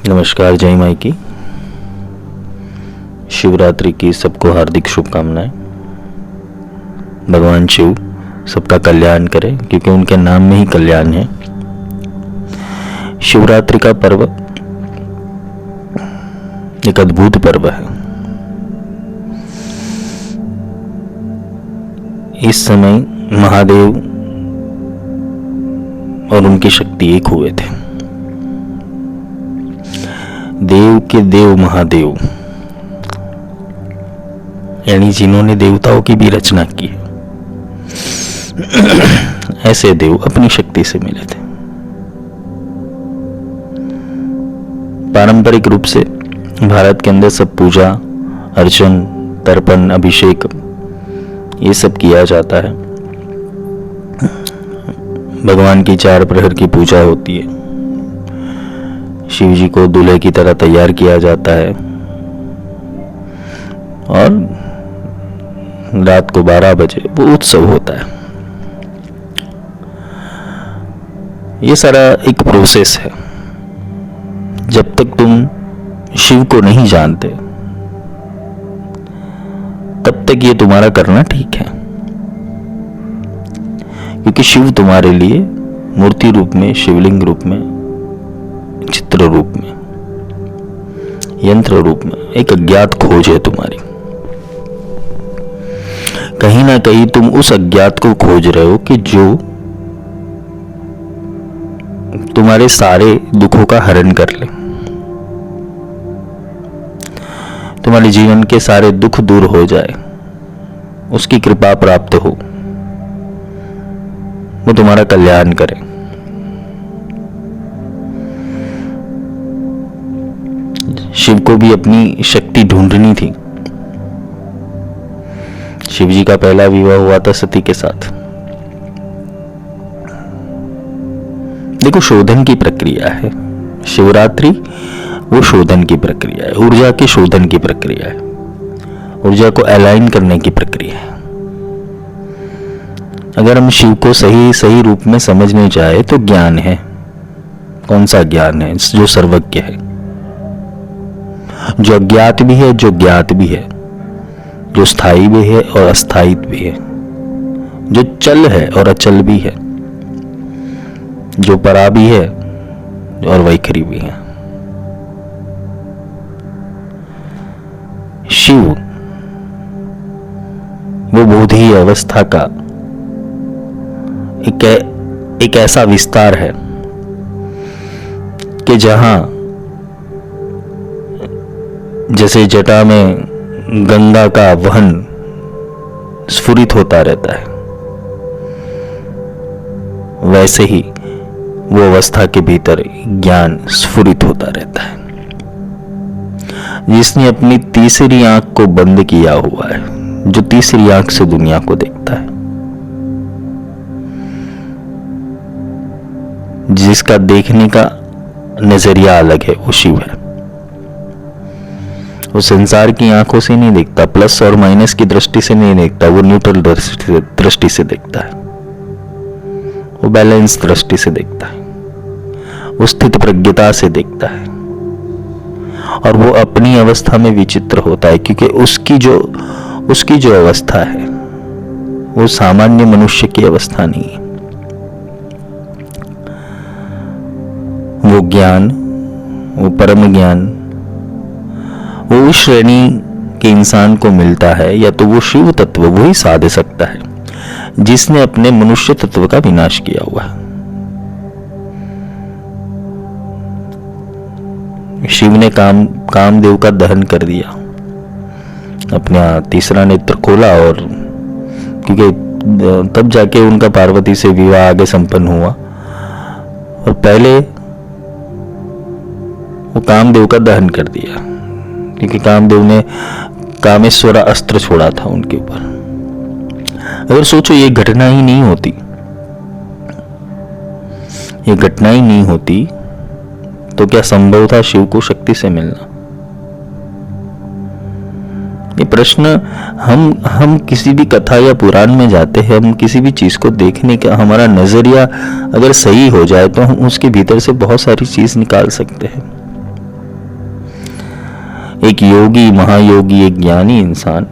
नमस्कार, जय माई की। शिवरात्रि की सबको हार्दिक शुभकामनाएं। भगवान शिव सबका कल्याण करें, क्योंकि उनके नाम में ही कल्याण है। शिवरात्रि का पर्व एक अद्भुत पर्व है। इस समय महादेव और उनकी शक्ति एक हुए थे। देव के देव महादेव, यानी जिन्होंने देवताओं की भी रचना की है, ऐसे देव अपनी शक्ति से मिले थे। पारंपरिक रूप से भारत के अंदर सब पूजा अर्चन, तर्पण, अभिषेक ये सब किया जाता है। भगवान की 4 प्रहर की पूजा होती है। शिव जी को दूल्हे की तरह तैयार किया जाता है और रात को 12 बजे वो उत्सव होता है। ये सारा एक प्रोसेस है। जब तक तुम शिव को नहीं जानते तब तक ये तुम्हारा करना ठीक है, क्योंकि शिव तुम्हारे लिए मूर्ति रूप में, शिवलिंग रूप में, चित्र रूप में, यंत्र रूप में एक अज्ञात खोज है तुम्हारी। कहीं ना कहीं तुम उस अज्ञात को खोज रहे हो कि जो तुम्हारे सारे दुखों का हरण कर ले, तुम्हारे जीवन के सारे दुख दूर हो जाए, उसकी कृपा प्राप्त हो, वो तुम्हारा कल्याण करे। शिव को भी अपनी शक्ति ढूंढनी थी। शिव जी का पहला विवाह हुआ था सती के साथ। देखो, शोधन की प्रक्रिया है शिवरात्रि। वो शोधन की प्रक्रिया है, ऊर्जा के शोधन की प्रक्रिया है, ऊर्जा को अलाइन करने की प्रक्रिया है। अगर हम शिव को सही रूप में समझने जाए तो ज्ञान है। कौन सा ज्ञान है? जो सर्वज्ञ है, जो अज्ञात भी है, जो ज्ञात भी है, जो स्थायी भी है और अस्थायी भी है, जो चल है और अचल भी है, जो परा भी है और वैखरी भी है। शिव वो बोधि अवस्था का एक ऐसा विस्तार है कि जहां जैसे जटा में गंगा का वहन स्फुरित होता रहता है, वैसे ही वो अवस्था के भीतर ज्ञान स्फुरित होता रहता है। जिसने अपनी तीसरी आंख को बंद किया हुआ है, जो तीसरी आंख से दुनिया को देखता है, जिसका देखने का नजरिया अलग है, वो शिव है। वो संसार की आंखों से नहीं देखता, प्लस और माइनस की दृष्टि से नहीं देखता, वो न्यूट्रल दृष्टि से देखता है, वो बैलेंस दृष्टि से देखता है, वो स्थित प्रज्ञता से देखता है। और वो अपनी अवस्था में विचित्र होता है, क्योंकि उसकी जो अवस्था है वो सामान्य मनुष्य की अवस्था नहीं है। वो ज्ञान, वो परम ज्ञान वो उस श्रेणी के इंसान को मिलता है, या तो वो शिव तत्व वो ही साध सकता है जिसने अपने मनुष्य तत्व का विनाश किया हुआ है। शिव ने कामदेव का दहन कर दिया, अपना तीसरा नेत्र खोला, और क्योंकि तब जाके उनका पार्वती से विवाह आगे संपन्न हुआ। और पहले वो कामदेव का दहन कर दिया, क्योंकि कामदेव ने कामेश्वरा अस्त्र छोड़ा था उनके ऊपर। अगर सोचो ये घटना ही नहीं होती तो क्या संभव था शिव को शक्ति से मिलना? ये प्रश्न हम किसी भी कथा या पुराण में जाते हैं, हम किसी भी चीज को देखने का हमारा नजरिया अगर सही हो जाए तो हम उसके भीतर से बहुत सारी चीज निकाल सकते हैं। एक योगी, महायोगी, एक ज्ञानी इंसान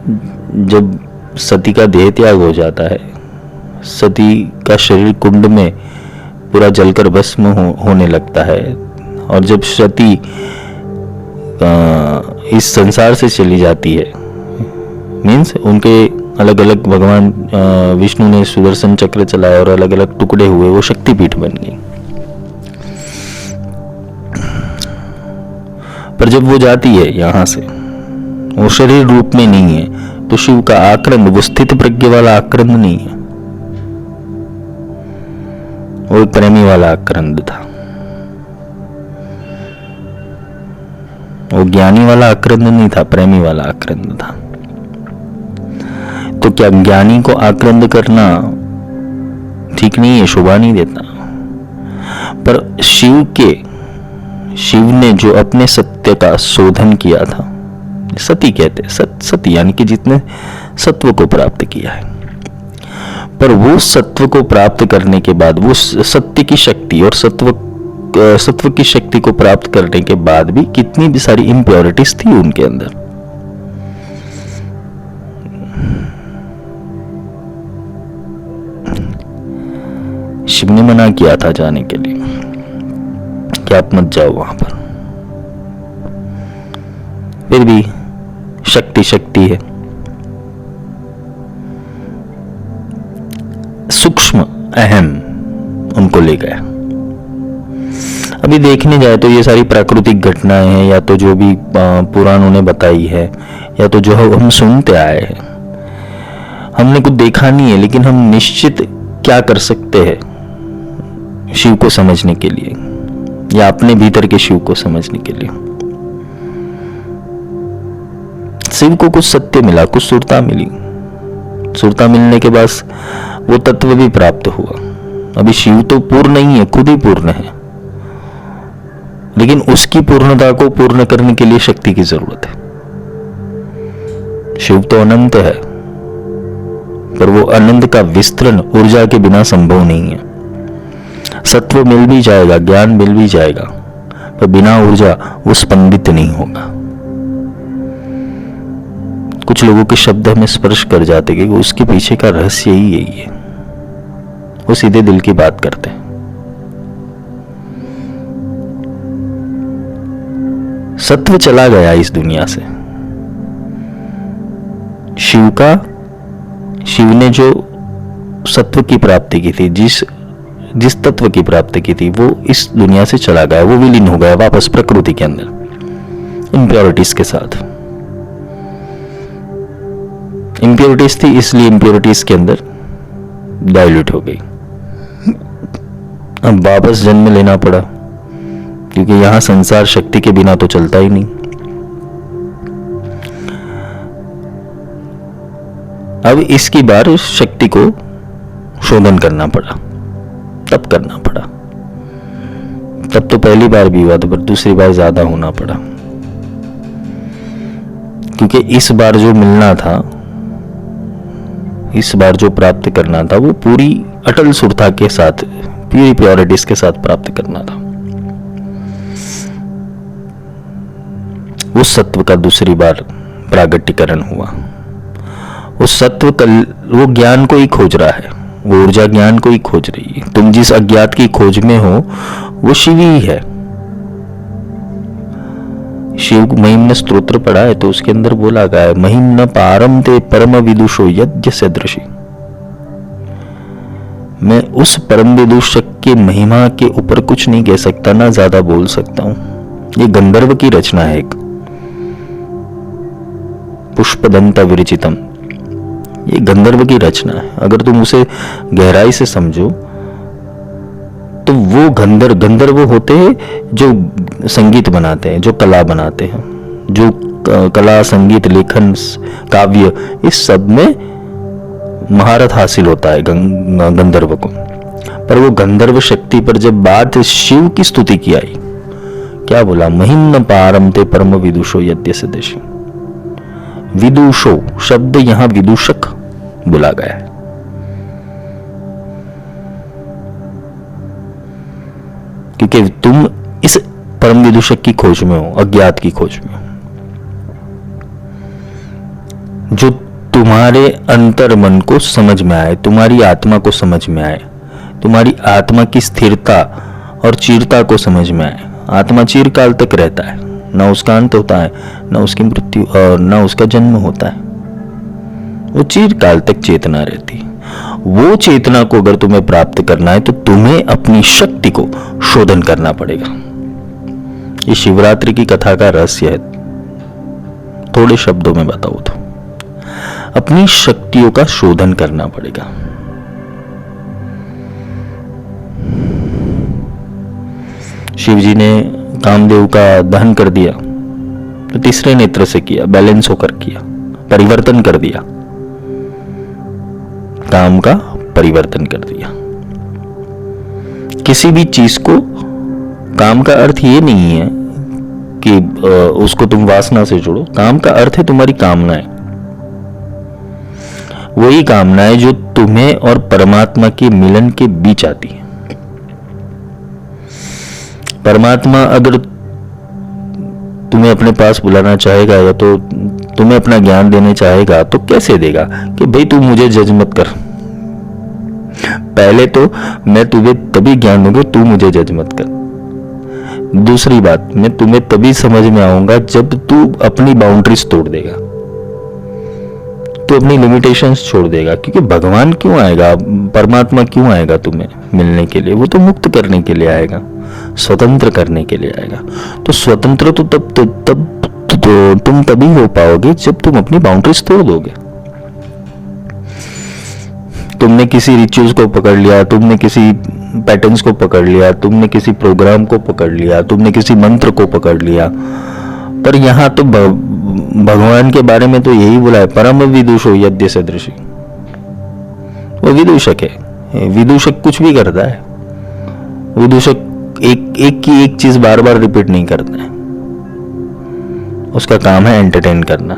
जब सती का देह त्याग हो जाता है, सती का शरीर कुंड में पूरा जलकर भस्म होने लगता है, और जब सती इस संसार से चली जाती है, मीन्स उनके अलग अलग भगवान विष्णु ने सुदर्शन चक्र चलाया और अलग अलग टुकड़े हुए, वो शक्तिपीठ बन गई। पर जब वो जाती है यहां से, वो शरीर रूप में नहीं है, तो शिव का आक्रंद, वो स्थित प्रज्ञ वाला आक्रंद नहीं है, वो एक प्रेमी वाला आक्रंद था। वो ज्ञानी वाला आक्रंद नहीं था, प्रेमी वाला आक्रंद था। तो क्या ज्ञानी को आक्रंद करना ठीक नहीं है, शोभा नहीं देता? पर शिव ने जो अपने सत्य का शोधन किया था, सती कहते, सती यानी कि जितने सत्व को प्राप्त किया है, पर वो सत्व को प्राप्त करने के बाद, वो सत्य की शक्ति और सत्व की शक्ति को प्राप्त करने के बाद भी कितनी भी सारी इम्प्योरिटीज थी उनके अंदर। शिव ने मना किया था जाने के लिए कि आप मत जाओ वहां पर, फिर भी शक्ति है। सूक्ष्म अहम उनको ले गया। अभी देखने जाए तो ये सारी प्राकृतिक घटनाएं हैं, या तो जो भी पुराणों ने बताई है, या तो जो हम सुनते आए हैं। हमने कुछ देखा नहीं है, लेकिन हम निश्चित क्या कर सकते हैं शिव को समझने के लिए, या अपने भीतर के शिव को समझने के लिए। शिव को कुछ सत्य मिला, कुछ सुरता मिली। सुरता मिलने के बाद वो तत्व भी प्राप्त हुआ। अभी शिव तो पूर्ण नहीं है, खुद ही पूर्ण है, लेकिन उसकी पूर्णता को पूर्ण करने के लिए शक्ति की जरूरत है। शिव तो अनंत है, पर वो अनंत का विस्तरण ऊर्जा के बिना संभव नहीं है। सत्व मिल भी जाएगा, ज्ञान मिल भी जाएगा, पर बिना ऊर्जा वो स्पंदित नहीं होगा। कुछ लोगों के शब्द हमें स्पर्श कर जाते कि उसके पीछे का रहस्य ही यही है। वो सीधे दिल की बात करते हैं। सत्व चला गया इस दुनिया से। शिव ने जो सत्व की प्राप्ति की थी, जिस तत्व की प्राप्ति की थी, वो इस दुनिया से चला गया। वो विलीन हो गया वापस प्रकृति के अंदर, इम्प्योरिटीज के साथ। इम्प्योरिटीज थी, इसलिए इम्प्योरिटीज के अंदर डाइल्यूट हो गई। अब वापस जन्म लेना पड़ा, क्योंकि यहां संसार शक्ति के बिना तो चलता ही नहीं। अब इसकी बार शक्ति को शोधन करना पड़ा, तब करना पड़ा। तब तो पहली बार भी हुआ था, पर दूसरी बार ज्यादा होना पड़ा, क्योंकि इस बार जो मिलना था, इस बार जो प्राप्त करना था, वो पूरी अटल सुरता के साथ, पूरी प्योरिटीज के साथ प्राप्त करना था। उस सत्व का दूसरी बार प्रागट्यकरण हुआ। उस सत्व वो ज्ञान को ही खोज रहा है, वो ऊर्जा ज्ञान को ही खोज रही है। तुम जिस अज्ञात की खोज में हो, वो शिव ही है। शिव महिम ने स्तोत्र पढ़ा है, तो उसके अंदर बोला गया है, महिम न पारम ते परम विदुषो यज्ञ सदृशी। मैं उस परम विदुषक की महिमा के ऊपर कुछ नहीं कह सकता, ना ज्यादा बोल सकता हूं। ये गंधर्व की रचना है एक, पुष्पदंत विरचितम। ये गंधर्व की रचना है। अगर तुम उसे गहराई से समझो तो वो गंधर्व होते हैं जो संगीत बनाते हैं, जो कला बनाते हैं, जो कला, संगीत, लेखन, काव्य, इस सब में महारत हासिल होता है गंधर्व को। पर वो गंधर्व शक्ति पर जब बात शिव की स्तुति की आई, क्या बोला, महिम पारम ते परम विदुषो यद्य सदृशी। विदुषो शब्द यहां विदूषक बोला गया है। क्योंकि तुम इस परम विदूषक की खोज में हो, अज्ञात की खोज में हो। जो तुम्हारे अंतर मन को समझ में आए, तुम्हारी आत्मा को समझ में आए, तुम्हारी आत्मा की स्थिरता और चीरता को समझ में आए। आत्मा चिरकाल तक रहता है, ना उसका अंत होता है, ना उसकी मृत्यु और ना उसका जन्म होता है। वो चिरकाल तक चेतना रहती है। वो चेतना को अगर तुम्हें प्राप्त करना है तो तुम्हें अपनी शक्ति को शोधन करना पड़ेगा। ये शिवरात्रि की कथा का रहस्य है। थोड़े शब्दों में बताओ तो अपनी शक्तियों का शोधन करना पड़ेगा। शिव जी ने कामदेव का दहन कर दिया तो तीसरे नेत्र से किया, बैलेंस होकर किया, परिवर्तन कर दिया, काम का परिवर्तन कर दिया। किसी भी चीज को, काम का अर्थ ये नहीं है कि उसको तुम वासना से जोड़ो। काम का अर्थ है तुम्हारी कामनाएं, वही कामनाएं जो तुम्हें और परमात्मा के मिलन के बीच आती है। परमात्मा अगर तुम्हें अपने पास बुलाना चाहेगा या तो तुम्हें अपना ज्ञान देने चाहेगा तो कैसे देगा कि भाई तू मुझे जज मत कर, पहले तो मैं तुझे तभी ज्ञान दूंगा, तू मुझे जज मत कर। दूसरी बात, मैं तुम्हें तभी समझ में आऊंगा जब तू अपनी बाउंड्रीज तोड़ देगा, तू अपनी लिमिटेशंस छोड़ देगा। क्योंकि भगवान क्यों आएगा, परमात्मा क्यों आएगा तुम्हें मिलने के लिए? वो तो मुक्त करने के लिए आएगा, स्वतंत्र करने के लिए आएगा। तो स्वतंत्र तो तुम तभी हो पाओगे जब तुम अपनी बाउंड्रीज तोड़ दोगे। तुमने किसी रिचुअल्स को पकड़ लिया, तुमने किसी पैटर्न्स को पकड़ लिया, तुमने किसी प्रोग्राम को पकड़ लिया, तुमने किसी मंत्र को पकड़ लिया, पर यहां तो भगवान के बारे में तो यही बोला है, परम विदुषो यद्य सदृशी। वो विदूषक है, विदूषक कुछ भी करता है। विदूषक एक की एक चीज बार बार रिपीट नहीं करता है, उसका काम है एंटरटेन करना।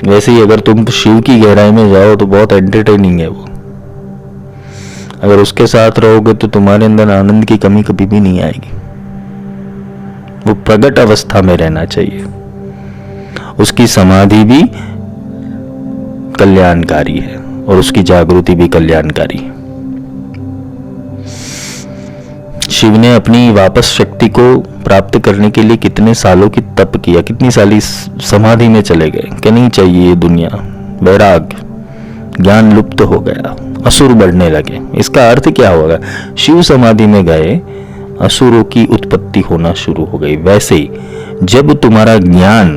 वैसे ही अगर तुम शिव की गहराई में जाओ तो बहुत एंटरटेनिंग है वो। अगर उसके साथ रहोगे तो तुम्हारे अंदर आनंद की कमी कभी भी नहीं आएगी। वो प्रगट अवस्था में रहना चाहिए। उसकी समाधि भी कल्याणकारी है और उसकी जागृति भी कल्याणकारी है। शिव ने अपनी वापस शक्ति को प्राप्त करने के लिए कितने सालों की तप किया, कितनी साली समाधि में चले गए कि नहीं चाहिए ये दुनिया, वैराग्य, ज्ञान लुप्त हो गया, असुर बढ़ने लगे। इसका अर्थ क्या होगा? शिव समाधि में गए, असुरों की उत्पत्ति होना शुरू हो गई। वैसे ही जब तुम्हारा ज्ञान,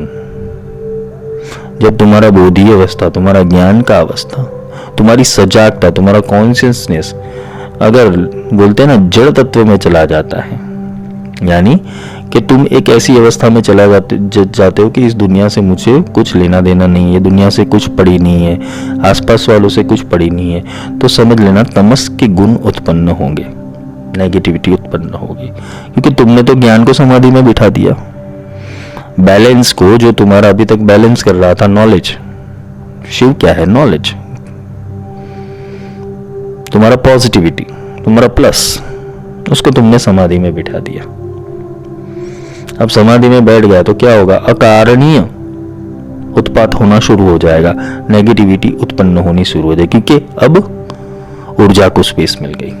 जब तुम्हारा बोधि अवस्था, तुम्हारा ज्ञान का अवस्था, तुम्हारी सजागता, तुम्हारा कॉन्शियसनेस अगर बोलते हैं ना जड़ तत्व में चला जाता है, यानी कि तुम एक ऐसी अवस्था में चला जाते हो कि इस दुनिया से मुझे कुछ लेना देना नहीं है, दुनिया से कुछ पड़ी नहीं है, आसपास वालों से कुछ पड़ी नहीं है, तो समझ लेना तमस के गुण उत्पन्न होंगे, नेगेटिविटी उत्पन्न होगी। क्योंकि तुमने तो ज्ञान को समाधि में बिठा दिया, बैलेंस को, जो तुम्हारा अभी तक बैलेंस कर रहा था, नॉलेज। शिव क्या है? नॉलेज। तुम्हारा पॉजिटिविटी, तुम्हारा प्लस, उसको तुमने समाधि में बिठा दिया। अब समाधि में बैठ गया तो क्या होगा? अकारणीय उत्पात होना शुरू हो जाएगा, नेगेटिविटी उत्पन्न होनी शुरू हो जाएगी, क्योंकि अब ऊर्जा को स्पेस मिल गई।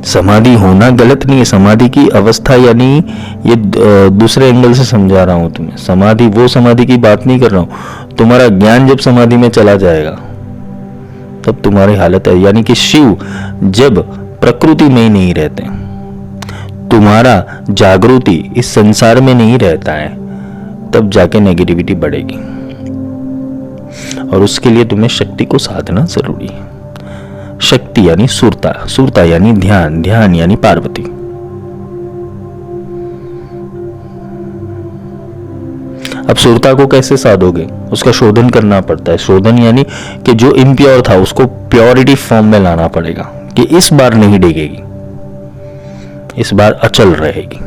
समाधि होना गलत नहीं है, समाधि की अवस्था, यानी ये दूसरे एंगल से समझा रहा हूं तुम्हें। समाधि, वो समाधि की बात नहीं कर रहा हूं। तुम्हारा ज्ञान जब समाधि में चला जाएगा तब तुम्हारी हालत है, यानी कि शिव जब प्रकृति में ही नहीं रहते, तुम्हारा जागृति इस संसार में नहीं रहता है, तब जाके नेगेटिविटी बढ़ेगी। और उसके लिए तुम्हें शक्ति को साधना जरूरी है। शक्ति यानी सुरता, सुरता यानी ध्यान, ध्यान यानी पार्वती। अब सुरता को कैसे साधोगे? उसका शोधन करना पड़ता है। शोधन यानी कि जो इम्प्योर था उसको प्योरिटी फॉर्म में लाना पड़ेगा, कि इस बार नहीं डिगेगी, इस बार अचल रहेगी।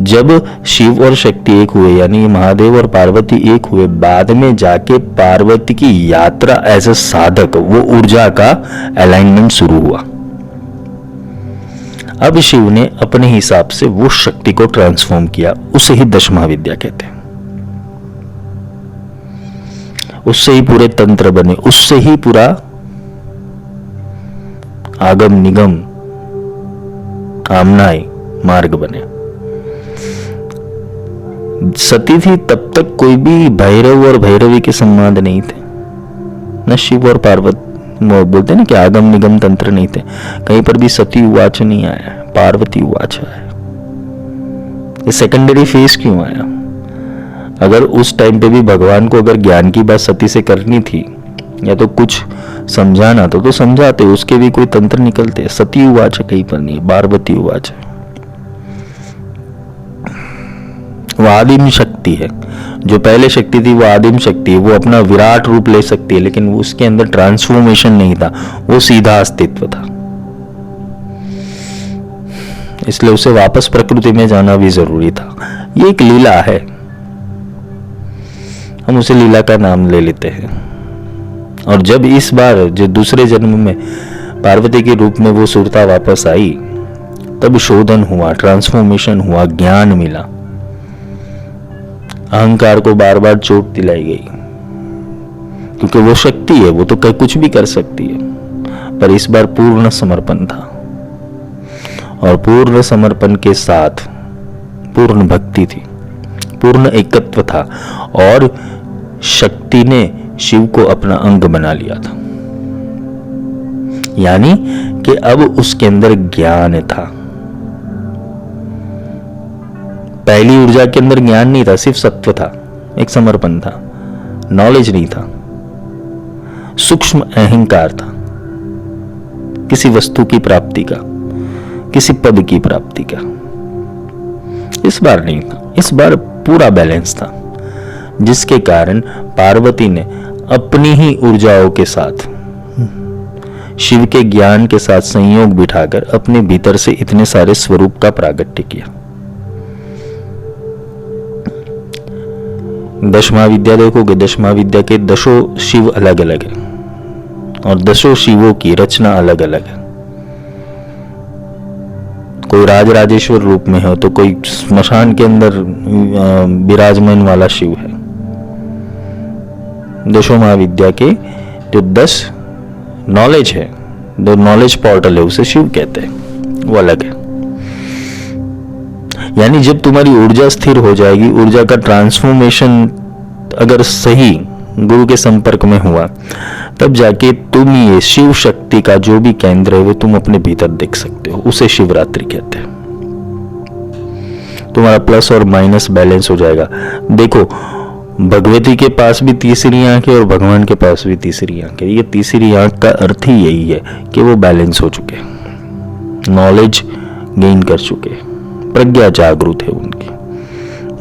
जब शिव और शक्ति एक हुए, यानी महादेव और पार्वती एक हुए, बाद में जाके पार्वती की यात्रा एज ए साधक, वो ऊर्जा का अलाइनमेंट शुरू हुआ। अब शिव ने अपने हिसाब से वो शक्ति को ट्रांसफॉर्म किया, उसे ही दशमहाविद्या कहते हैं। उससे ही पूरे तंत्र बने, उससे ही पूरा आगम निगम आमनाय मार्ग बने। सती थी तब तक कोई भी भैरव और भैरवी के संवाद नहीं थे, न शिव और पार्वती, बोलते ना कि आगम निगम तंत्र नहीं थे। कहीं पर भी सती उवाच नहीं आया, पार्वती उवाच आया। ये सेकेंडरी फेज क्यों आया? अगर उस टाइम पे भी भगवान को अगर ज्ञान की बात सती से करनी थी या तो कुछ समझाना तो समझाते, उसके भी कोई तंत्र निकलते। सती उवाच कहीं पर नहीं, पार्वती उवाच। वो आदिम शक्ति है, जो पहले शक्ति थी वो आदिम शक्ति है, वो अपना विराट रूप ले सकती है, लेकिन उसके अंदर ट्रांसफॉर्मेशन नहीं था, वो सीधा अस्तित्व था। इसलिए उसे वापस प्रकृति में जाना भी जरूरी था। ये एक लीला है, हम उसे लीला का नाम ले लेते हैं। और जब इस बार जो दूसरे जन्म में पार्वती के रूप में वो सुरता वापस आई, तब शोधन हुआ, ट्रांसफॉर्मेशन हुआ, ज्ञान मिला। अहंकार को बार बार चोट दिलाई गई, क्योंकि वो शक्ति है, वो तो कुछ भी कर सकती है। पर इस बार पूर्ण समर्पण था, और पूर्ण समर्पण के साथ पूर्ण भक्ति थी, पूर्ण एकत्व था, और शक्ति ने शिव को अपना अंग बना लिया था। यानी कि अब उसके अंदर ज्ञान था। पहली ऊर्जा के अंदर ज्ञान नहीं था, सिर्फ सत्व था, एक समर्पण था, नॉलेज नहीं था, सूक्ष्म अहंकार था, किसी वस्तु की प्राप्ति का, किसी पद की प्राप्ति का। इस बार नहीं था, इस बार पूरा बैलेंस था, जिसके कारण पार्वती ने अपनी ही ऊर्जाओं के साथ शिव के ज्ञान के साथ संयोग बिठाकर अपने भीतर से इतने सारे स्वरूप का प्रागट्य किया। दशमहाविद्या देखोगे, दशमहाविद्या के दशों शिव अलग अलग है, और दशों शिवों की रचना अलग अलग है। कोई राजराजेश्वर रूप में हो, तो कोई स्मशान के अंदर विराजमान वाला शिव है। दशों महाविद्या के जो 10 नॉलेज है, जो नॉलेज पोर्टल है, उसे शिव कहते हैं, वो अलग है। यानी जब तुम्हारी ऊर्जा स्थिर हो जाएगी, ऊर्जा का ट्रांसफॉर्मेशन अगर सही गुरु के संपर्क में हुआ, तब जाके तुम ये शिव शक्ति का जो भी केंद्र है वो तुम अपने भीतर देख सकते हो। उसे शिवरात्रि कहते हैं। तुम्हारा प्लस और माइनस बैलेंस हो जाएगा। देखो, भगवती के पास भी तीसरी आंख है और भगवान के पास भी तीसरी आंख है। ये तीसरी आंख का अर्थ ही यही है कि वो बैलेंस हो चुके, नॉलेज गेन कर चुके, प्रज्ञा जागृत है उनकी।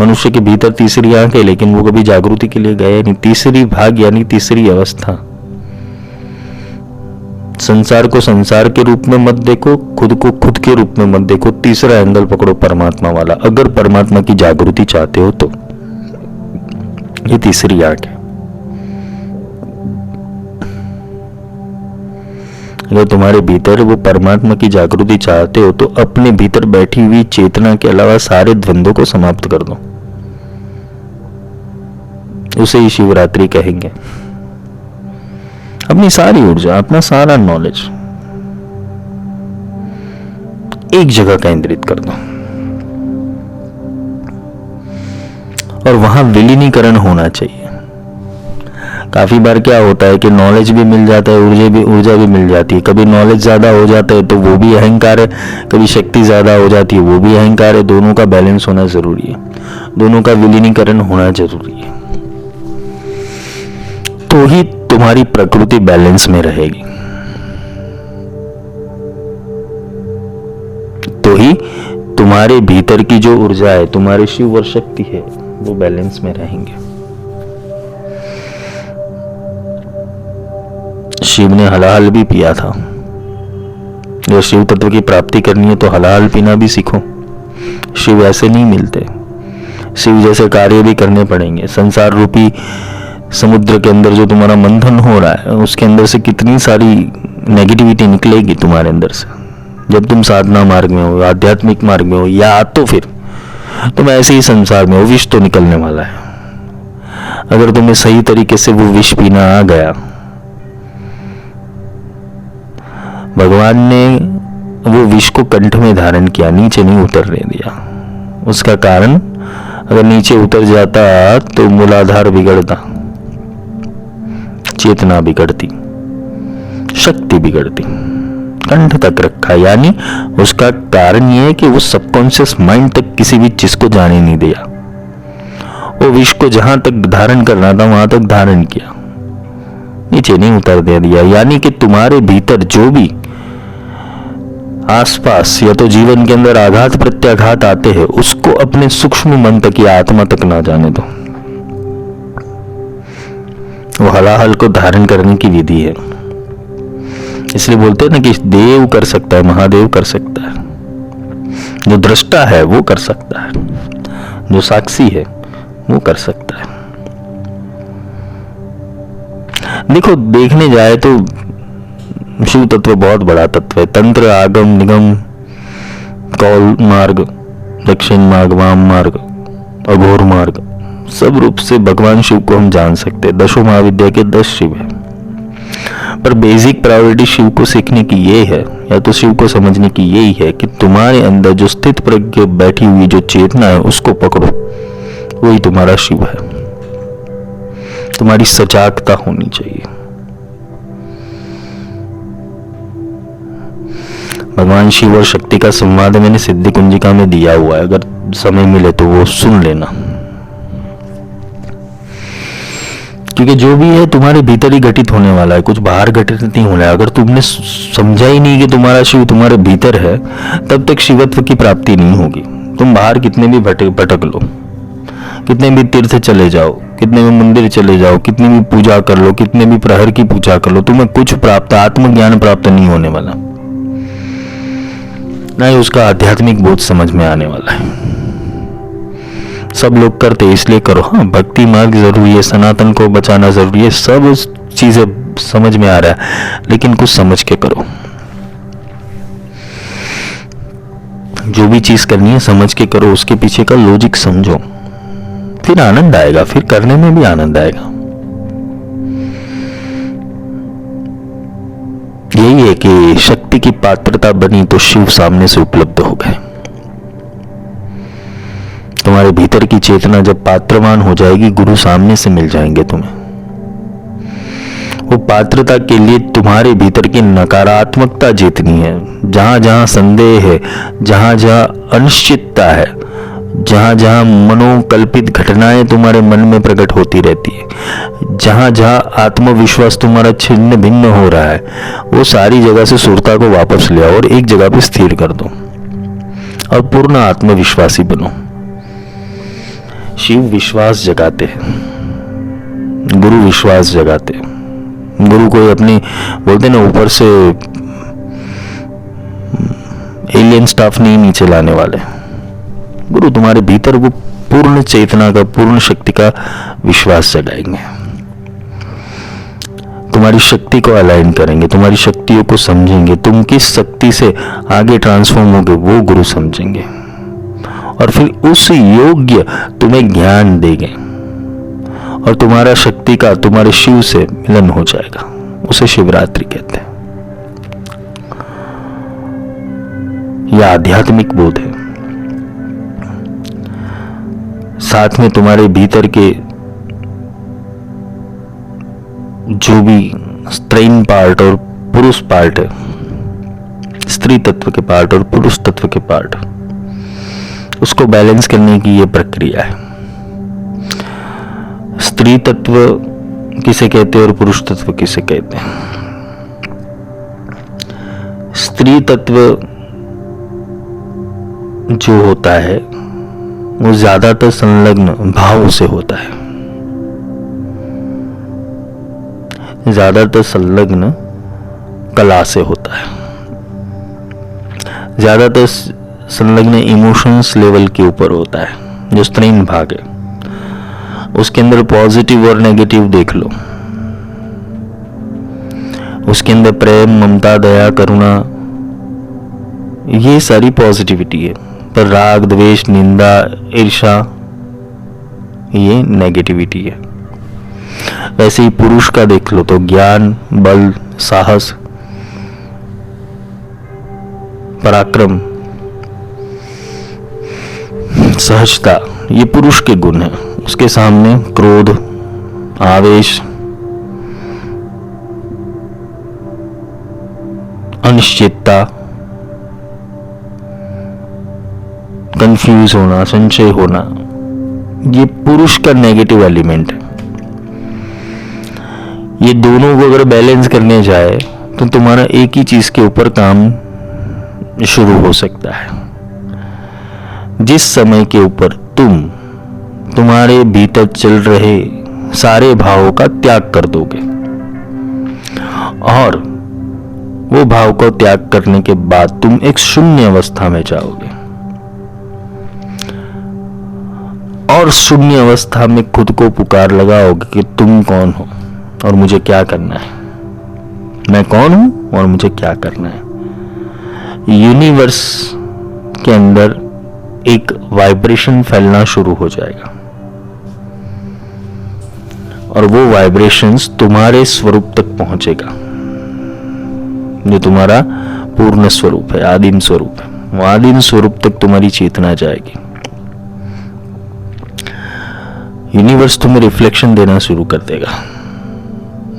मनुष्य के भीतर तीसरी आंख है, लेकिन वो कभी जागृति के लिए गए नहीं। तीसरी भाग यानी तीसरी अवस्था। संसार को संसार के रूप में मत देखो, खुद को खुद के रूप में मत देखो। तीसरा एंगल पकड़ो, परमात्मा वाला। अगर परमात्मा की जागृति चाहते हो तो ये तीसरी आंख है। अगर तुम्हारे भीतर वो परमात्मा की जागृति चाहते हो तो अपने भीतर बैठी हुई चेतना के अलावा सारे द्वंद्वों को समाप्त कर दो। उसे ही शिवरात्रि कहेंगे। अपनी सारी ऊर्जा, अपना सारा नॉलेज एक जगह केंद्रित कर दो, और वहां विलीनीकरण होना चाहिए। काफी बार क्या होता है कि नॉलेज भी मिल जाता है, ऊर्जा भी मिल जाती है। कभी नॉलेज ज्यादा हो जाता है तो वो भी अहंकार है, कभी शक्ति ज्यादा हो जाती है वो भी अहंकार है। दोनों का बैलेंस होना जरूरी है, दोनों का विलीनीकरण होना जरूरी है, तो ही तुम्हारी प्रकृति बैलेंस में रहेगी, तो ही तुम्हारे भीतर की जो ऊर्जा है, तुम्हारी शिव और शक्ति है, वो बैलेंस में रहेंगे। शिव ने हलाहल भी पिया था। जो शिव तत्व की प्राप्ति करनी है तो हलाहल पीना भी सीखो। शिव ऐसे नहीं मिलते, शिव जैसे कार्य भी करने पड़ेंगे। संसार रूपी समुद्र के अंदर जो तुम्हारा मंथन हो रहा है, उसके अंदर से कितनी सारी नेगेटिविटी निकलेगी तुम्हारे अंदर से, जब तुम साधना मार्ग में हो, आध्यात्मिक मार्ग में हो, या तो फिर तुम ऐसे ही संसार में हो, विष तो निकलने वाला है। अगर तुम्हें सही तरीके से वो विष पीना आ गया, भगवान ने वो विष को कंठ में धारण किया, नीचे नहीं उतरने दिया। उसका कारण, अगर नीचे उतर जाता तो मूलाधार बिगड़ता, चेतना बिगड़ती, शक्ति बिगड़ती। कंठ तक रखा, यानी उसका कारण यह है कि वो सबकॉन्शियस माइंड तक किसी भी चीज को जाने नहीं दिया। वो विष को जहां तक धारण करना था वहां तक धारण किया, नीचे नहीं उतर दे दिया। यानी कि तुम्हारे भीतर जो भी आसपास या तो जीवन के अंदर आघात प्रत्याघात आते हैं, उसको अपने सूक्ष्म मन तक या आत्मा तक ना जाने दो। वो हलाहल को धारण करने की विधि है। इसलिए बोलते हैं ना कि देव कर सकता है, महादेव कर सकता है। जो दृष्टा है वो कर सकता है, जो साक्षी है वो कर सकता है। देखो, देखने जाए तो शिव तत्व बहुत बड़ा तत्व है। तंत्र, आगम, निगम, कौल मार्ग, दक्षिण मार्ग, वाम मार्ग, अघोर मार्ग, सब रूप से भगवान शिव को हम जान सकते हैं। दशों महाविद्या के 10 शिव है, पर बेसिक प्रायोरिटी शिव को सीखने की ये है, या तो शिव को समझने की यही है कि तुम्हारे अंदर जो स्थित प्रज्ञ बैठी हुई जो चेतना है उसको पकड़ो, वही तुम्हारा शिव है। तुम्हारी सजागता होनी चाहिए। भगवान शिव और शक्ति का संवाद मैंने सिद्धि कुंजिका में दिया हुआ है, अगर समय मिले तो वो सुन लेना। क्योंकि जो भी है तुम्हारे भीतर ही घटित होने वाला है, कुछ बाहर घटित नहीं होना है। अगर तुमने समझा ही नहीं कि तुम्हारा शिव तुम्हारे भीतर है, तब तक शिवत्व की प्राप्ति नहीं होगी। तुम बाहर कितने भी भटक लो, कितने भी तीर्थ चले जाओ, कितने भी मंदिर चले जाओ, कितनी भी पूजा कर लो, कितने भी प्रहर की पूजा कर लो, तुम्हें कुछ प्राप्त, आत्मज्ञान प्राप्त नहीं होने वाला, ना ही उसका आध्यात्मिक बोध समझ में आने वाला है। सब लोग करते इसलिए करो, हाँ भक्ति मार्ग जरूरी है, सनातन को बचाना जरूरी है, सब चीजें समझ में आ रहा है, लेकिन कुछ समझ के करो। जो भी चीज करनी है समझ के करो, उसके पीछे का लॉजिक समझो, फिर आनंद आएगा, फिर करने में भी आनंद आएगा। यही है कि शक्ति की पात्रता बनी तो शिव सामने से उपलब्ध हो गए। तुम्हारे भीतर की चेतना जब पात्रवान हो जाएगी, गुरु सामने से मिल जाएंगे तुम्हें। वो पात्रता के लिए तुम्हारे भीतर की नकारात्मकता जीतनी है। जहां जहां संदेह है, जहां जहां अनिश्चितता है, जहां जहां मनोकल्पित घटनाएं तुम्हारे मन में प्रकट होती रहती है, जहां जहां आत्मविश्वास तुम्हारा छिन्न भिन्न हो रहा है, वो सारी जगह से सुरता को वापस ले आओ और एक जगह पे स्थिर कर दो और पूर्ण आत्मविश्वासी बनो। शिव विश्वास जगाते हैं, गुरु विश्वास जगाते हैं। गुरु कोई अपनी, बोलते ना, ऊपर से एलियन स्टाफ नहीं नीचे लाने वाले। गुरु तुम्हारे भीतर वो पूर्ण चेतना का, पूर्ण शक्ति का विश्वास जगाएंगे, तुम्हारी शक्ति को अलाइन करेंगे, तुम्हारी शक्तियों को समझेंगे, तुम किस शक्ति से आगे ट्रांसफॉर्म होगे वो गुरु समझेंगे, और फिर उस योग्य तुम्हें ज्ञान देंगे और तुम्हारा शक्ति का तुम्हारे शिव से मिलन हो जाएगा। उसे शिवरात्रि कहते हैं। यह आध्यात्मिक बोध है। साथ में तुम्हारे भीतर के जो भी स्त्रीन पार्ट और पुरुष पार्ट है, स्त्री तत्व के पार्ट और पुरुष तत्व के पार्ट, उसको बैलेंस करने की यह प्रक्रिया है। स्त्री तत्व किसे कहते हैं और पुरुष तत्व किसे कहते हैं? स्त्री तत्व जो होता है वो ज्यादातर संलग्न भाव से होता है, ज्यादातर संलग्न कला से होता है, ज्यादातर संलग्न इमोशंस लेवल के ऊपर होता है। जो स्त्रीन भाग है उसके अंदर पॉजिटिव और नेगेटिव देख लो, उसके अंदर प्रेम, ममता, दया, करुणा, ये सारी पॉजिटिविटी है। पर राग, द्वेष, निंदा, ईर्ष्या ये नेगेटिविटी है। वैसे ही पुरुष का देख लो तो ज्ञान, बल, साहस, पराक्रम, सहजता ये पुरुष के गुण हैं। उसके सामने क्रोध, आवेश, अनिश्चितता, कंफ्यूज होना, संशय होना, ये पुरुष का नेगेटिव एलिमेंट है। ये दोनों को अगर बैलेंस करने जाए तो तुम्हारा एक ही चीज के ऊपर काम शुरू हो सकता है। जिस समय के ऊपर तुम्हारे भीतर चल रहे सारे भावों का त्याग कर दोगे और वो भाव को त्याग करने के बाद तुम एक शून्य अवस्था में जाओगे और शून्य अवस्था में खुद को पुकार लगाओगे कि तुम कौन हो और मुझे क्या करना है, मैं कौन हूं और मुझे क्या करना है। यूनिवर्स के अंदर एक वाइब्रेशन फैलना शुरू हो जाएगा और वो वाइब्रेशंस तुम्हारे स्वरूप तक पहुंचेगा जो तुम्हारा पूर्ण स्वरूप है, आदिम स्वरूप है। वो आदिम स्वरूप तक तुम्हारी चेतना जाएगी। यूनिवर्स तुम्हें रिफ्लेक्शन देना शुरू कर देगा।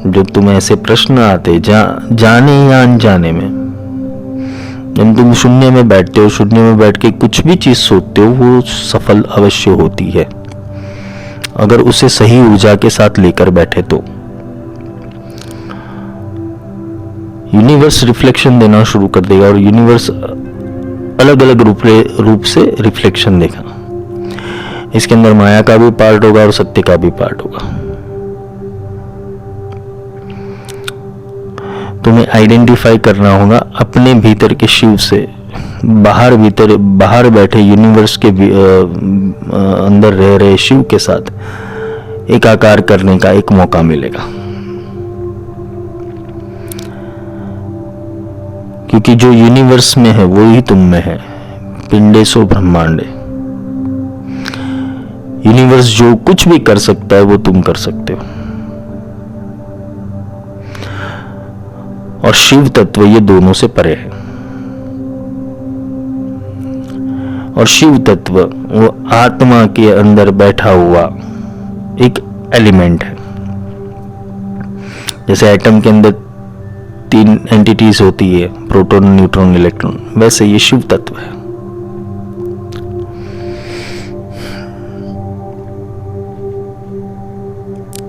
जब तुम्हें ऐसे प्रश्न आते जाने या अनजाने में, जब तुम शून्य में बैठते हो, शून्य में बैठ के कुछ भी चीज सोचते हो, वो सफल अवश्य होती है अगर उसे सही ऊर्जा के साथ लेकर बैठे तो। यूनिवर्स रिफ्लेक्शन देना शुरू कर देगा और यूनिवर्स अलग अलग रूप से रिफ्लेक्शन देगा। इसके अंदर माया का भी पार्ट होगा और सत्य का भी पार्ट होगा। तुम्हें आइडेंटिफाई करना होगा अपने भीतर के शिव से बाहर बैठे यूनिवर्स के अंदर रह रहे शिव के साथ एकाकार करने का एक मौका मिलेगा। क्योंकि जो यूनिवर्स में है वो ही तुम में है। पिंडेसो ब्रह्मांडे। यूनिवर्स जो कुछ भी कर सकता है वो तुम कर सकते हो। और शिव तत्व ये दोनों से परे है। और शिव तत्व वो आत्मा के अंदर बैठा हुआ एक एलिमेंट है। जैसे एटम के अंदर 3 एंटिटीज होती है, प्रोटॉन, न्यूट्रॉन, इलेक्ट्रॉन, वैसे ये शिव तत्व है।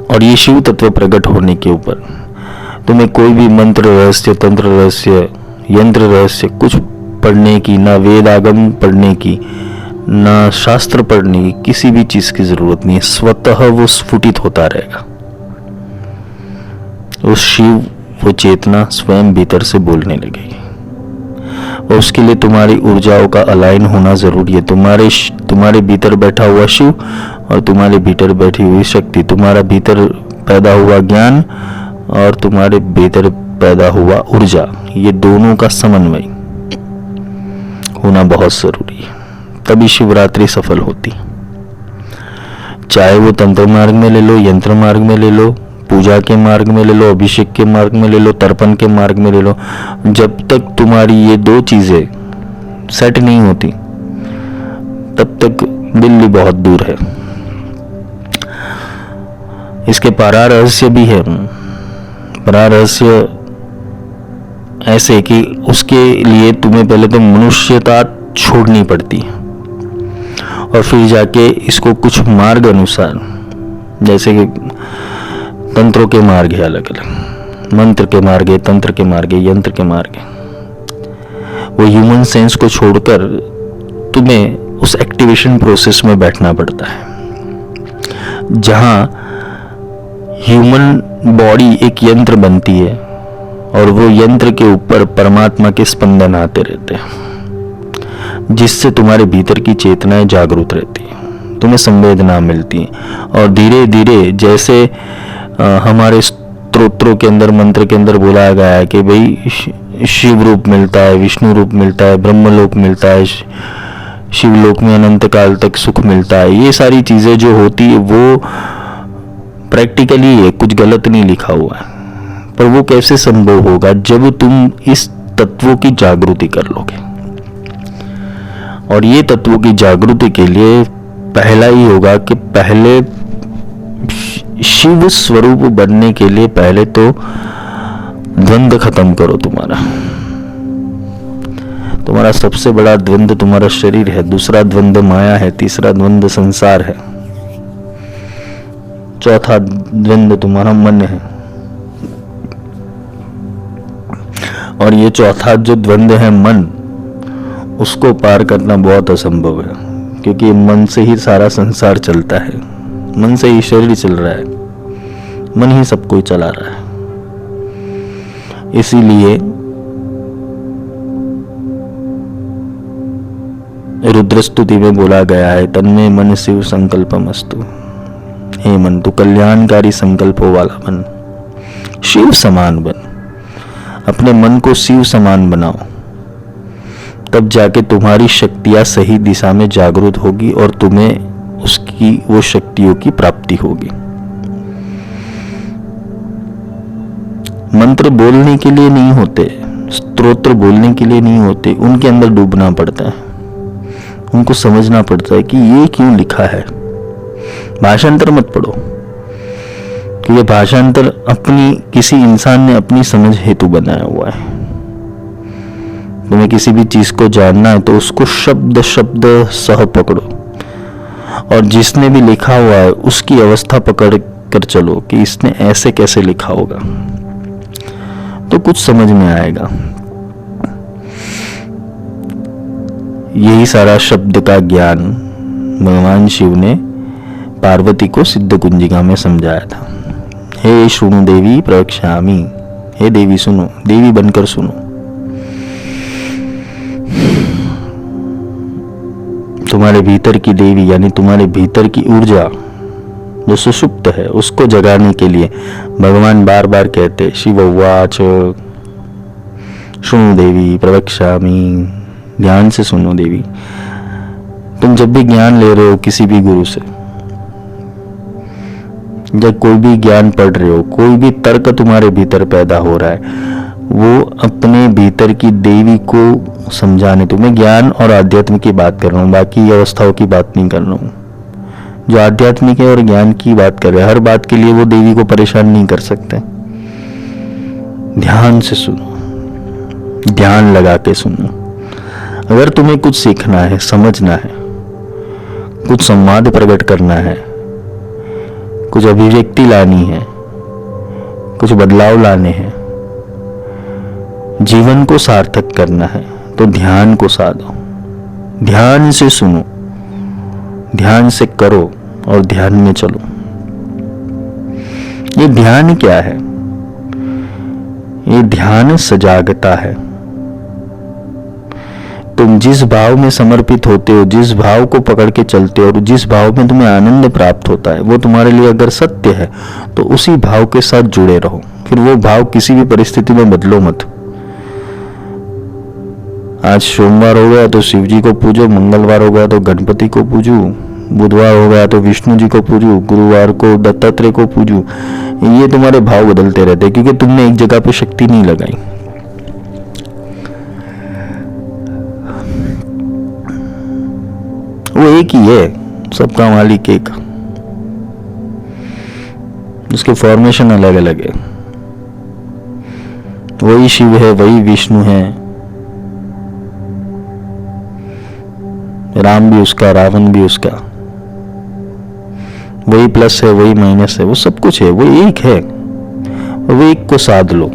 और ये शिव तत्व प्रकट होने के ऊपर तुम्हें कोई भी मंत्र रहस्य, तंत्र रहस्य, यंत्र रहस्य कुछ पढ़ने की, ना वेद आगम पढ़ने की, ना शास्त्र पढ़ने की, किसी भी चीज की जरूरत नहीं है। स्वतः वो स्फुटित होता रहेगा। उस शिव, वो चेतना स्वयं भीतर से बोलने लगेगी। और उसके लिए तुम्हारी ऊर्जाओं का अलाइन होना जरूरी है। तुम्हारे भीतर बैठा हुआ शिव और तुम्हारे भीतर बैठी हुई शक्ति, तुम्हारा भीतर पैदा हुआ ज्ञान और तुम्हारे भीतर पैदा हुआ ऊर्जा, ये दोनों का समन्वय होना बहुत जरूरी है। तभी शिवरात्रि सफल होती। चाहे वो तंत्र मार्ग में ले लो, यंत्र मार्ग में ले लो, पूजा के मार्ग में ले लो, अभिषेक के मार्ग में ले लो, तर्पण के मार्ग में ले लो, जब तक तुम्हारी ये 2 चीजें सेट नहीं होती तब तक दिल्ली बहुत दूर है। इसके पारा रहस्य भी है। पारा रहस्य ऐसे कि उसके लिए तुम्हें पहले तो मनुष्यता छोड़नी पड़ती है और फिर जाके इसको कुछ मार्ग अनुसार, जैसे कि तंत्रों के मार्ग है अलग अलग, मंत्र के मार्ग है, तंत्र के मार्ग है, यंत्र के मार्ग है। वो ह्यूमन सेंस को छोड़कर तुम्हें उस एक्टिवेशन प्रोसेस में बैठना पड़ता है जहां ह्यूमन बॉडी एक यंत्र बनती है और वो यंत्र के ऊपर परमात्मा के स्पंदन आते रहते हैं, जिससे तुम्हारे भीतर की चेतनाएं जागरूक रहती है, तुम्हें संवेदना मिलती है। और धीरे धीरे जैसे हमारे स्तोत्रों के अंदर, मंत्र के अंदर बोला गया है कि भाई शिव रूप मिलता है, विष्णु रूप मिलता है, ब्रह्मलोक मिलता है, शिवलोक में अनंत काल तक सुख मिलता है। ये सारी चीजें जो होती है वो प्रैक्टिकली है, कुछ गलत नहीं लिखा हुआ है। पर वो कैसे संभव होगा जब तुम इस तत्वों की जागृति कर लोगे। और ये तत्वों की जागृति के लिए पहला ही होगा कि पहले शिव स्वरूप बनने के लिए पहले तो द्वंद्व खत्म करो। तुम्हारा सबसे बड़ा द्वंद्व तुम्हारा शरीर है, दूसरा द्वंद्व माया है, तीसरा द्वंद्व संसार है, चौथा द्वंद्व तुम्हारा मन है। और ये चौथा जो द्वंद्व है मन, उसको पार करना बहुत असंभव है, क्योंकि मन से ही सारा संसार चलता है, मन से ही शरीर चल रहा है, मन ही सब कुछ चला रहा है। इसीलिए रुद्र स्तुति में बोला गया है, तन्मे मन शिव संकल्पमस्तु। हे मन, तू कल्याणकारी संकल्पों वाला बन, शिव समान बन, अपने मन को शिव समान बनाओ, तब जाके तुम्हारी शक्तियां सही दिशा में जागृत होगी और तुम्हें उसकी वो शक्तियों की प्राप्ति होगी। मंत्र बोलने के लिए नहीं होते, स्तोत्र बोलने के लिए नहीं होते, उनके अंदर डूबना पड़ता है, उनको समझना पड़ता है कि ये क्यों लिखा है। भाषांतर मत पढ़ो, क्योंकि भाषांतर अपनी किसी इंसान ने अपनी समझ हेतु बनाया हुआ है। तुम्हें किसी भी चीज को जानना है तो उसको शब्द शब्द सह पकड़ो, और जिसने भी लिखा हुआ है उसकी अवस्था पकड़ कर चलो कि इसने ऐसे कैसे लिखा होगा, तो कुछ समझ में आएगा। यही सारा शब्द का ज्ञान भगवान शिव ने पार्वती को सिद्ध कुंजिका में समझाया था। हे शृणु देवी प्रवक्ष्यामि, हे देवी सुनो, देवी बनकर सुनो। तुम्हारे भीतर की देवी यानी तुम्हारे भीतर की ऊर्जा जो सुषुप्त है, उसको जगाने के लिए भगवान बार बार कहते, शिव उवाच शृणु देवी प्रवक्ष्यामि, ध्यान से सुनो देवी। तुम जब भी ज्ञान ले रहे हो किसी भी गुरु से, जब कोई भी ज्ञान पढ़ रहे हो, कोई भी तर्क तुम्हारे भीतर पैदा हो रहा है, वो अपने भीतर की देवी को समझाने। तुम्हें ज्ञान और आध्यात्म की बात कर रहा हूँ, बाकी अवस्थाओं की बात नहीं कर रहा हूँ। जो आध्यात्मिक है और ज्ञान की बात कर रहे हैं, हर बात के लिए वो देवी को परेशान नहीं कर सकते। ध्यान से सुनो, ध्यान लगा के सुनो। अगर तुम्हें कुछ सीखना है, समझना है, कुछ संवाद प्रकट करना है, कुछ अभिव्यक्ति लानी है, कुछ बदलाव लाने हैं, जीवन को सार्थक करना है, तो ध्यान को साधो, ध्यान से सुनो, ध्यान से करो और ध्यान में चलो। ये ध्यान क्या है? ये ध्यान सजागता है। तुम जिस भाव में समर्पित होते हो, जिस भाव को पकड़ के चलते हो और जिस भाव में तुम्हें आनंद प्राप्त होता है, वो तुम्हारे लिए अगर सत्य है तो उसी भाव के साथ जुड़े रहो। फिर वो भाव किसी भी परिस्थिति में बदलो मत। आज सोमवार हो गया तो शिव जी को पूजो, मंगलवार हो गया तो गणपति को पूजो, बुधवार हो गया तो विष्णु जी को पूजो, गुरुवार को दत्तात्रेय को पूजो। ये तुम्हारे भाव बदलते रहते, क्योंकि तुमने एक जगह पे शक्ति नहीं लगाई। वो एक ही है, सबका मालिक एक, उसके फॉर्मेशन अलग अलग है। वही शिव है, वही विष्णु है, राम भी उसका, रावण भी उसका, वही प्लस है, वही माइनस है, वो सब कुछ है, वो एक है। वो एक को साध लो,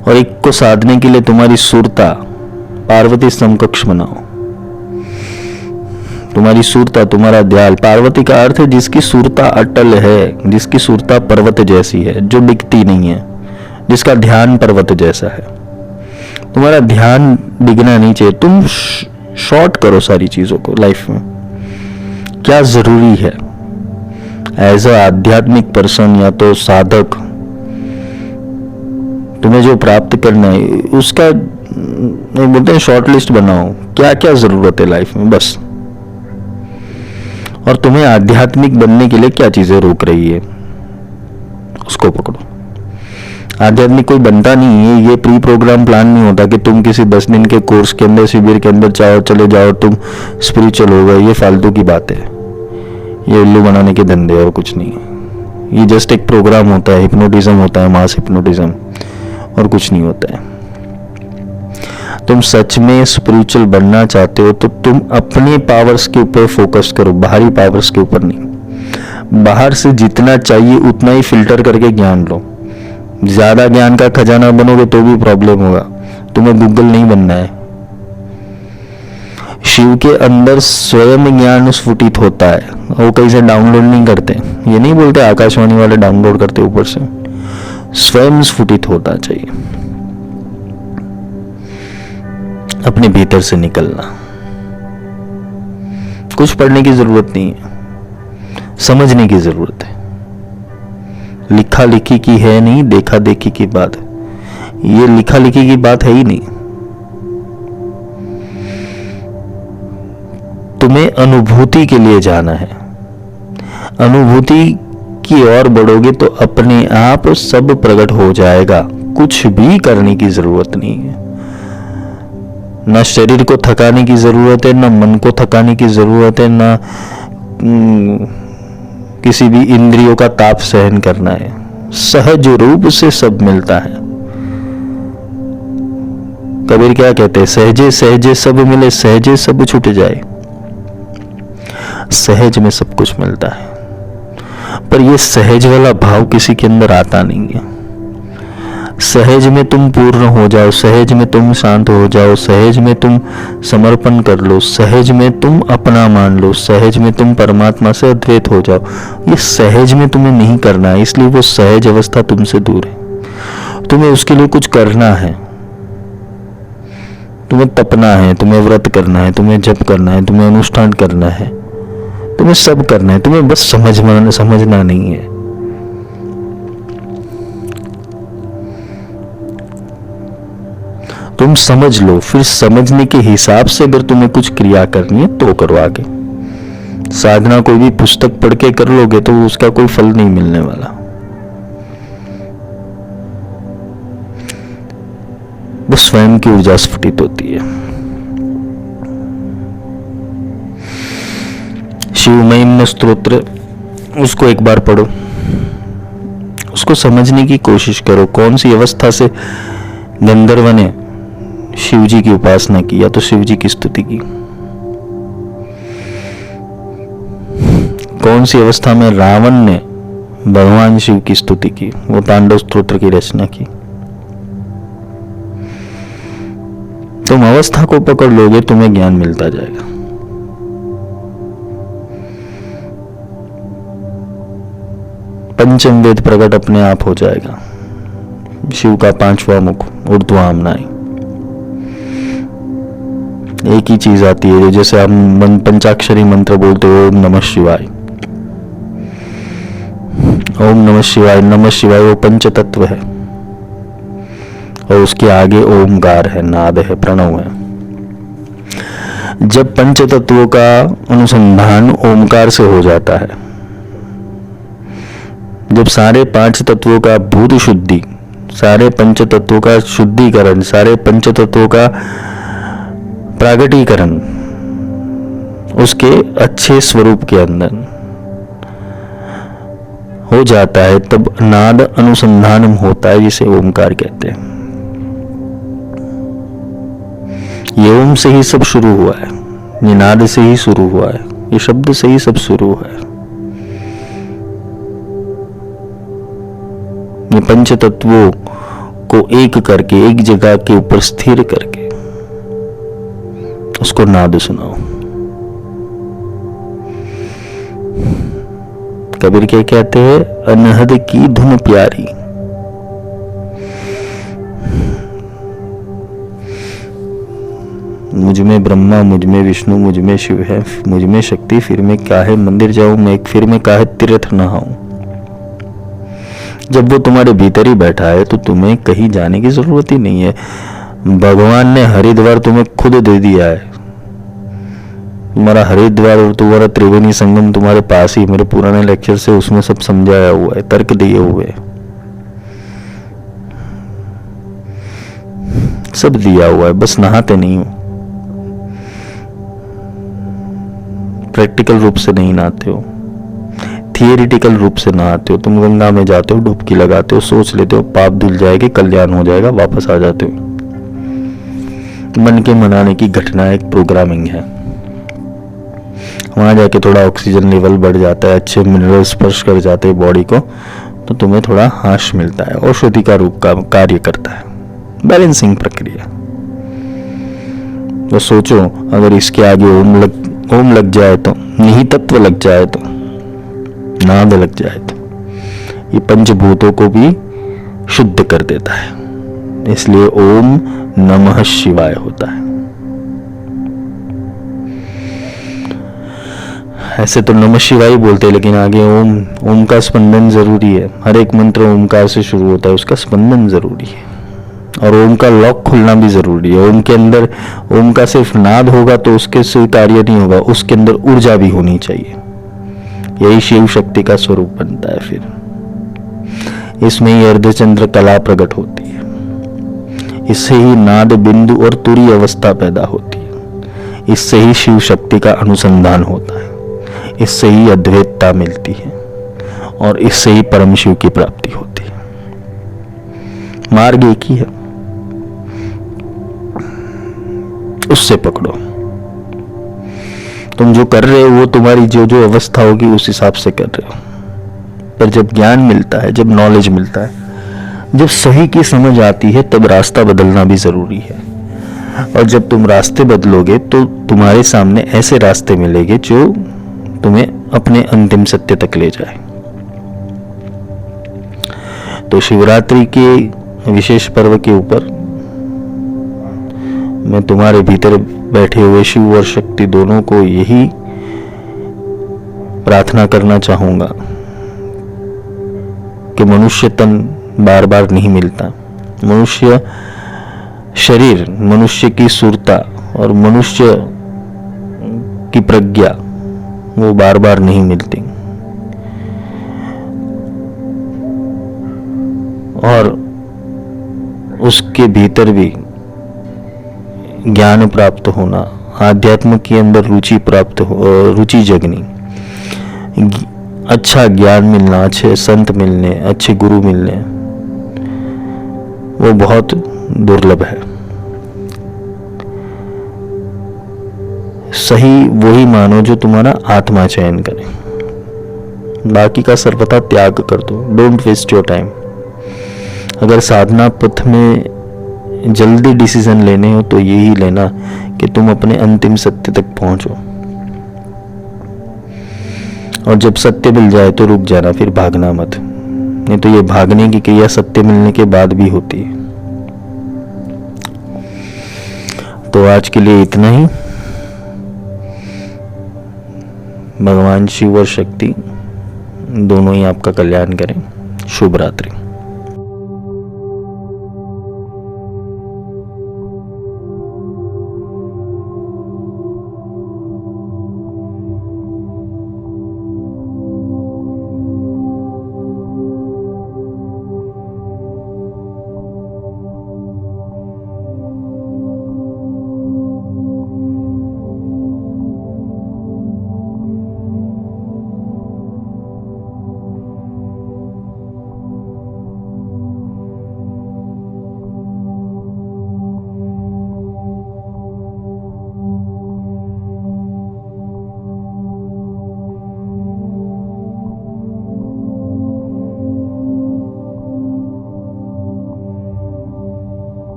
और एक को साधने के लिए तुम्हारी सुरता पार्वती समकक्ष बनाओ। तुम्हारी सुरता, तुम्हारा ध्यान, पार्वती का अर्थ है जिसकी सुरता अटल है, जिसकी सुरता पर्वत जैसी है, जो डिगती नहीं है, जिसका ध्यान पर्वत जैसा है। तुम्हारा ध्यान डिगना नहीं चाहिए। तुम शॉर्ट करो सारी चीजों को लाइफ में। क्या जरूरी है एज अ आध्यात्मिक पर्सन या तो साधक, तुम्हें जो प्राप्त करना है उसका बोलते हैं शॉर्ट लिस्ट बनाओ, क्या क्या जरूरत है लाइफ में बस। और तुम्हें आध्यात्मिक बनने के लिए क्या चीजें रोक रही है उसको पकड़ो। आध्यात्मिक कोई बनता नहीं है, ये प्री प्रोग्राम प्लान नहीं होता कि तुम किसी 10 दिन के कोर्स के अंदर, शिविर के अंदर चले जाओ तुम स्पिरिचुअल हो गए। ये फालतू की बात है, ये उल्लू बनाने के धंधे और कुछ नहीं है। ये जस्ट एक प्रोग्राम होता है, हिप्नोटिज्म होता है, मास हिप्नोटिज्म, और कुछ नहीं होता है। तुम सच में स्पिरिचुअल बनना चाहते हो तो तुम अपने पावर्स के ऊपर फोकस करो, बाहरी पावर्स के ऊपर नहीं। बाहर से जितना चाहिए उतना ही फिल्टर करके ज्ञान लो। ज्यादा ज्ञान का खजाना बनोगे तो भी प्रॉब्लम होगा। तुम्हें गूगल नहीं बनना है। शिव के अंदर स्वयं ज्ञान स्फुटित होता है, वो कहीं से डाउनलोड नहीं करते। ये नहीं बोलते आकाशवाणी वाले डाउनलोड करते ऊपर से, स्वयं स्फुटित होता चाहिए। अपने भीतर से निकलना। कुछ पढ़ने की जरूरत नहीं है, समझने की जरूरत है। लिखा लिखी की है नहीं, देखा देखी की बात है। ये लिखा लिखी की बात है ही नहीं। तुम्हें अनुभूति के लिए जाना है। अनुभूति की ओर बढ़ोगे तो अपने आप सब प्रकट हो जाएगा। कुछ भी करने की जरूरत नहीं है। ना शरीर को थकाने की जरूरत है, ना मन को थकाने की जरूरत है, ना किसी भी इंद्रियों का ताप सहन करना है। सहज रूप से सब मिलता है। कबीर क्या कहते हैं? सहजे सहजे सब मिले, सहजे सब छूट जाए। सहज में सब कुछ मिलता है, पर यह सहज वाला भाव किसी के अंदर आता नहीं है। सहज में तुम पूर्ण हो जाओ, सहज में तुम शांत हो जाओ, सहज में तुम समर्पण कर लो, सहज में तुम अपना मान लो, सहज में तुम परमात्मा से अद्वैत हो जाओ। ये सहज में तुम्हें नहीं करना है, इसलिए वो सहज अवस्था तुमसे दूर है। तुम्हें उसके लिए कुछ करना है। तुम्हें तपना है, तुम्हें व्रत करना है, तुम्हें जप करना है, तुम्हें अनुष्ठान करना है, तुम्हें सब करना है। तुम्हें बस समझना नहीं है। तुम समझ लो, फिर समझने के हिसाब से अगर तुम्हें कुछ क्रिया करनी है तो करो आगे। साधना कोई भी पुस्तक पढ़ के कर लोगे तो उसका कोई फल नहीं मिलने वाला। वो स्वयं की ऊर्जा स्फुटित होती है। शिव महिमा स्तोत्र, उसको एक बार पढ़ो, उसको समझने की कोशिश करो। कौन सी अवस्था से गंधर्व ने शिव जी की उपासना की या तो शिव जी की स्तुति की? कौन सी अवस्था में रावण ने भगवान शिव की स्तुति की, वो तांडव स्तोत्र की रचना की? तुम अवस्था को पकड़ लोगे, तुम्हें ज्ञान मिलता जाएगा। पंचम वेद प्रकट अपने आप हो जाएगा। शिव का 5वां मुख, ऊर्ध्वामनाएं, एक ही चीज आती है। जैसे हम पंचाक्षरी मंत्र बोलते हो, ओम नमः शिवाय, ओम नमः शिवाय, नमः शिवाय वो पंच तत्व है, और उसके आगे ओमकार है, नाद है, प्रणव है। जब पंच तत्वों का अनुसंधान ओमकार से हो जाता है, जब सारे 5 तत्वों का भूत शुद्धि, सारे पंच तत्वों का शुद्धिकरण, सारे पंच तत्वों का प्रागटीकरण उसके अच्छे स्वरूप के अंदर हो जाता है, तब नाद अनुसंधान होता है, जिसे ओमकार कहते हैं। ये ओम से ही सब शुरू हुआ है, ये नाद से ही शुरू हुआ है, ये शब्द से ही सब शुरू हुआ है। ये पंच तत्वों को एक करके, एक जगह के ऊपर स्थिर करके उसको नाद सुनाओ। कबीर के कहते हैं, अनहद की धुन प्यारी। मुझ में ब्रह्मा, मुझ में विष्णु, मुझ में शिव है, मुझ में शक्ति, फिर मैं काहे मंदिर जाऊं, मैं फिर मैं काहे तीर्थ नहाऊं। जब वो तुम्हारे भीतर ही बैठा है तो तुम्हें कहीं जाने की जरूरत ही नहीं है। भगवान ने हरिद्वार तुम्हें खुद दे दिया है। तुम्हारा हरिद्वार और तुम्हारा त्रिवेणी संगम तुम्हारे पास ही, मेरे पुराने लेक्चर से उसमें सब समझाया हुआ है, तर्क दिए हुए हैं, सब दिया हुआ है, बस नहाते नहीं हो, प्रैक्टिकल रूप से नहीं नहाते हो, थियरिटिकल रूप से नहाते हो। तुम गंगा में जाते हो, डुबकी लगाते हो, सोच लेते हो पाप धुल जाएगी, कल्याण हो जाएगा, वापस आ जाते हो। मन के मनाने की घटना एक प्रोग्रामिंग है। वहां जाके थोड़ा ऑक्सीजन लेवल बढ़ जाता है, अच्छे मिनरल स्पर्श कर जाते हैं बॉडी को, तो तुम्हें थोड़ा हाश मिलता है, औषधि का रूप का कार्य करता है, बैलेंसिंग प्रक्रिया। तो सोचो अगर इसके आगे ओम लग जाए तो, निहितत्व लग जाए तो, नाद लग जाए तो, ये पंचभूतों को भी शुद्ध कर देता है। इसलिए ओम नमः शिवाय होता है। ऐसे तो नमः शिवाय बोलते हैं, लेकिन आगे ओम का स्पंदन जरूरी है। हर एक मंत्र ओमकार से शुरू होता है, उसका स्पंदन जरूरी है, और ओम का लॉक खुलना भी जरूरी है। ओम के अंदर, ओम का सिर्फ नाद होगा तो उसके से कार्य नहीं होगा, उसके अंदर ऊर्जा भी होनी चाहिए। यही शिव शक्ति का स्वरूप बनता है। फिर इसमें ही अर्धचंद्र कला प्रकट होती है, इससे ही नाद बिंदु और तुरी अवस्था पैदा होती है, इससे ही शिव शक्ति का अनुसंधान होता है, इससे ही अद्वैतता मिलती है, और इससे ही परम शिव की प्राप्ति होती है। मार्ग एक ही है, उससे पकड़ो। तुम जो कर रहे हो वो तुम्हारी जो जो अवस्था होगी उस हिसाब से कर रहे हो। पर जब ज्ञान मिलता है, जब नॉलेज मिलता है, जब सही की समझ आती है, तब रास्ता बदलना भी जरूरी है। और जब तुम रास्ते बदलोगे तो तुम्हारे सामने ऐसे रास्ते मिलेंगे जो तुम्हें अपने अंतिम सत्य तक ले जाए। तो शिवरात्रि के विशेष पर्व के ऊपर मैं तुम्हारे भीतर बैठे हुए शिव और शक्ति दोनों को यही प्रार्थना करना चाहूंगा कि मनुष्य तन बार बार नहीं मिलता, मनुष्य शरीर, मनुष्य की सुरता और मनुष्य की प्रज्ञा वो बार बार नहीं मिलती, और उसके भीतर भी ज्ञान प्राप्त होना, आध्यात्म के अंदर रुचि प्राप्त हो, रुचि जगनी, अच्छा ज्ञान मिलना, अच्छे संत मिलने, अच्छे गुरु मिलने, वो बहुत दुर्लभ है। सही वही मानो जो तुम्हारा आत्मा चयन करे, बाकी का सर्वथा त्याग कर दो। Don't waste your time. अगर साधना पथ में जल्दी डिसीजन लेने हो तो यही लेना कि तुम अपने अंतिम सत्य तक पहुंचो, और जब सत्य मिल जाए तो रुक जाना, फिर भागना मत। नहीं तो ये भागने की क्रिया सत्य मिलने के बाद भी होती है। तो आज के लिए इतना ही। भगवान शिव और शक्ति दोनों ही आपका कल्याण करें। शुभ रात्रि।